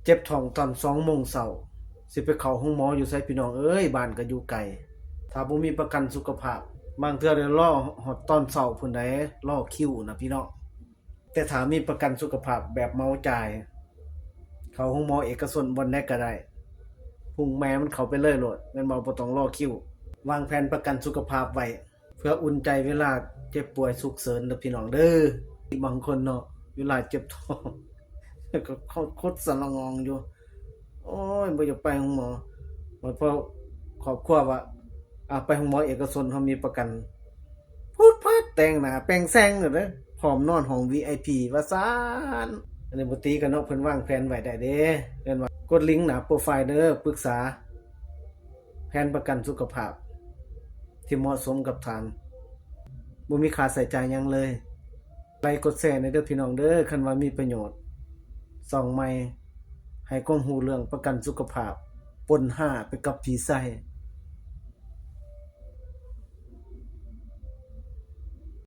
จ็บท้องตอน2 โมงเช้าสิไปเข้าห้องหมออยู่ไสพี่น้องเอ้ยบ้านก็อยู่ไกลถ้าบ่มีประกันสุขภาพบางเทื่อได้รอฮอดตอนเช้าพุ่นใดรอคิวนะพี่น้องแต่ถ้ามีประกันสุขภาพแบบเหมาจ่ายเข้าห้องหมอเอกชนบ่ได้ก็ได้พุ่งแม่มันเข้าไปเลยโลดแม่นบ่ต้องรอคิววางแผนประกันสุขภาพไว้เพื่ออุ่นใจเวลาเจ็บป่วยฉุกเฉินเด้อพี่น้องเด้อบางคนเนาะเวลาเจ็บท้องก็คดสะละงองอยู่โอ้ยบ่อยากไปห้องหมอมันเพราะครอบครัวว่าไปห้องหมอเอกชนเขามีประกันพูดพัดแต่งหน้าแปรงแซงเด้อพร้อมนอนห้อง VIP ว่าซั่นอันนี้บ่ตีกันเนาะเพิ่นวางแผนไว้ได้เด้เอิ้นว่ากดลิงก์หน้าโปรไฟล์เด้อปรึกษาแผนประกันสุขภาพที่เหมาะสมกับท่านบ่มีค่าใช้จ่ายหยังเลยไลค์กดแชร์ในเด้อพี่น้องเด้อคันว่ามีประโยชน์ส่องใหม่ให้ความรู้เรื่องประกันสุขภาพปน5ไปกับผีไส้